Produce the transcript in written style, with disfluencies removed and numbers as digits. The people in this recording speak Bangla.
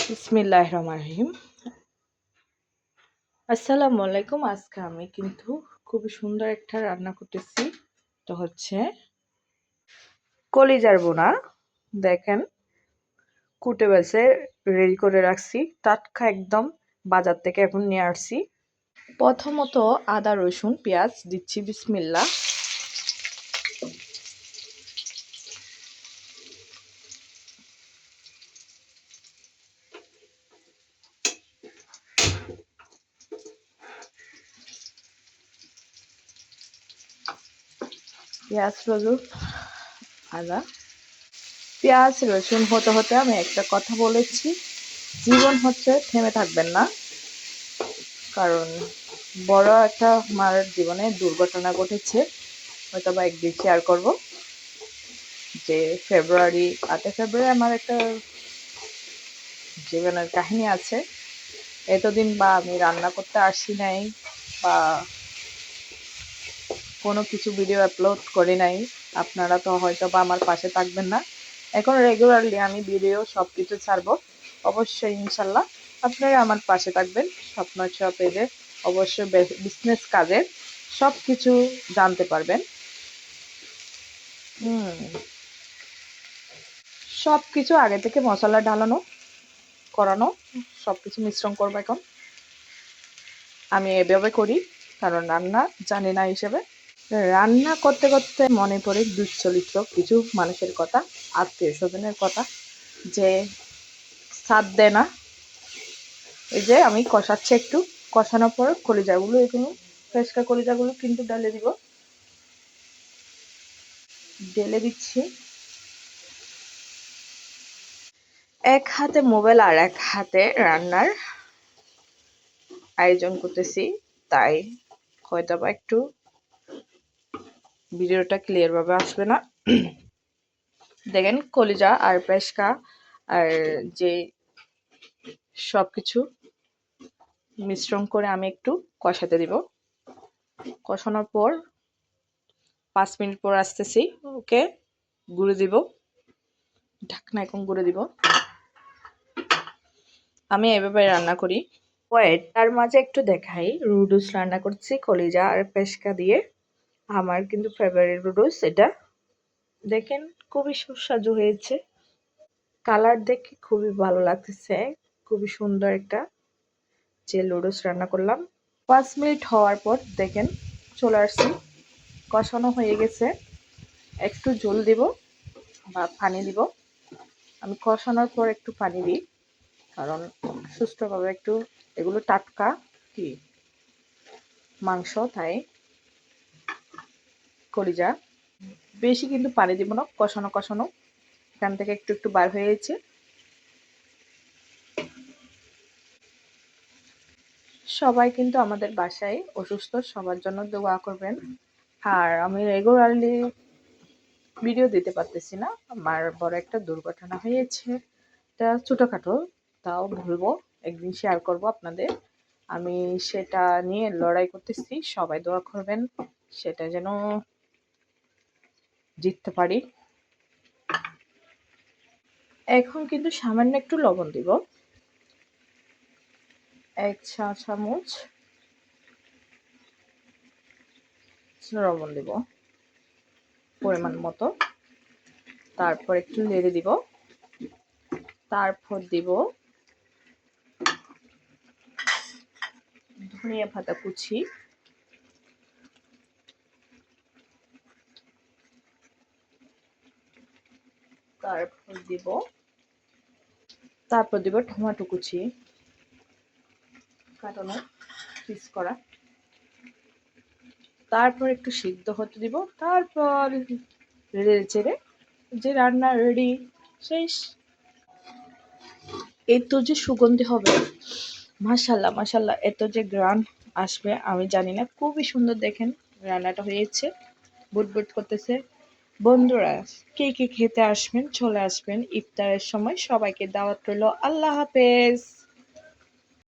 বিসমিল্লাহির রহমানির রহিম। আসসালামু আলাইকুম। আজকে আমি কিন্তু খুবই সুন্দর একটা রান্না করতেছি। তো হচ্ছে কলিজার বোনা। দেখেন কুটে বেছে রেডি করে রাখছি, টাটকা একদম বাজার থেকে এখন নিয়ে আসছি। প্রথমত আদা রসুন পেঁয়াজ দিচ্ছি, বিসমিল্লাহ। পেঁয়াজ রসুন আদা পেঁয়াজ রসুন হতে হতে আমি একটা কথা বলেছি, জীবন হচ্ছে থেমে থাকবেন না। কারণ বড় একটা আমার জীবনে দুর্ঘটনা ঘটেছে, হয়তো বা একদিন শেয়ার করব। যে 8 ফেব্রুয়ারি আমার একটা জীবনের কাহিনী আছে। এতদিন বা আমি রান্না করতে আসি নাই, বা কোনো কিছু ভিডিও আপলোড করি নাই। আপনারা তো হয়তো বা আমার পাশে থাকবেন না। এখন রেগুলারলি আমি ভিডিও সব কিছু ছাড়বো, অবশ্যই ইনশাল্লাহ আপনারা আমার পাশে থাকবেন। স্বপ্ন পেজে অবশ্যই বিজনেস কাজের সব কিছু জানতে পারবেন। সব কিছু আগে থেকে মশলা ঢালানো করানো, সব কিছু মিশ্রণ করবো। এখন আমি এভাবে করি কারণ রান্না জানি না হিসেবে। রান্না করতে করতে মনে পড়ে দুশ্চরিত্র কিছু মানুষের কথা, আত্মীয় স্বজনের কথা, যে সাথ দেয় না। এই যে আমি কষাচ্ছি, একটু কষানোর পর কলিজাগুলো, এগুলো ফ্রেশকা কলিজাগুলো কিন্তু ঢেলে দিচ্ছি। এক হাতে মোবাইল আর এক হাতে রান্নার আয়োজন করতেছি, তাই হয়তো বা একটু ভিডিওটা ক্লিয়ার ভাবে আসবে না। দেখেন কলিজা আর পেশকা আর যে সবকিছু মিশ্রণ করে আমি একটু কষাতে দিব। কষানোর পর 5 মিনিট পর আসতেছি, ওকে গুঁড়ো দিব, ঢাকনা এখন গুঁড়ো দিব। আমি এভাবে রান্না করি। ওয়েট, তার মাঝে একটু দেখাই, নুডলস রান্না করছি কলিজা আর পেশকা দিয়ে। আমার কিন্তু ফেভারিট নুডলস এটা। দেখেন খুবই সুস্বাদু হয়েছে, কালার দেখে খুবই ভালো লাগতেছে। খুবই সুন্দর একটা যে নুডলস রান্না করলাম। 5 মিনিট হওয়ার পর দেখেন চলে আসছি, কষানো হয়ে গেছে। একটু ঝোল দিব বা পানি দিব। আমি কষানোর পর একটু পানি দিই, কারণ সুষ্ঠুভাবে একটু, এগুলো টাটকা কি মাংস, তাই কলিজা বেশি কিন্তু পানি দিব না। কষানো কষানো এখান থেকে একটু একটু বার হয়ে গেছে। সবাই কিন্তু আমাদের বাসায় অসুস্থ, সবার জন্য দোয়া করবেন। আর আমি রেগুলারলি ভিডিও দিতে পারতেছি না, আমার বড় একটা দুর্ঘটনা হয়েছে। এটা ছোটখাটো, তাও বলবো, একদিন শেয়ার করব আপনাদের। আমি সেটা নিয়ে লড়াই করতেছি, সবাই দোয়া করবেন সেটা যেন জিততে পারি। এখন কিন্তু সামান্য একটু লবণ দিব, 1 চা চামচ লবণ দিব পরিমাণ মতো। তারপর একটু নেড়ে দিব। তারপর দিব ধনিয়া পাতা কুচি, তারপর দিব টমেটো কুচি কাটানো পিস করা। তারপর একটু সিদ্ধ হতে দিব। তারপর নেড়ে চেড়ে যে রান্না রেডি, শেষ। এত যে সুগন্ধি হবে, মাশাল্লাহ মাশাল্লাহ, এত যে গ্রান আসবে আমি জানি না। খুবই সুন্দর দেখেন রান্নাটা হয়েছে, বুটবুট করতেছে। বন্ধুরা, কে কে খেতে আসবেন চলে আসবেন ইফতারের সময়। সবাইকে দাওয়াত রইল। আল্লাহ হাফেজ।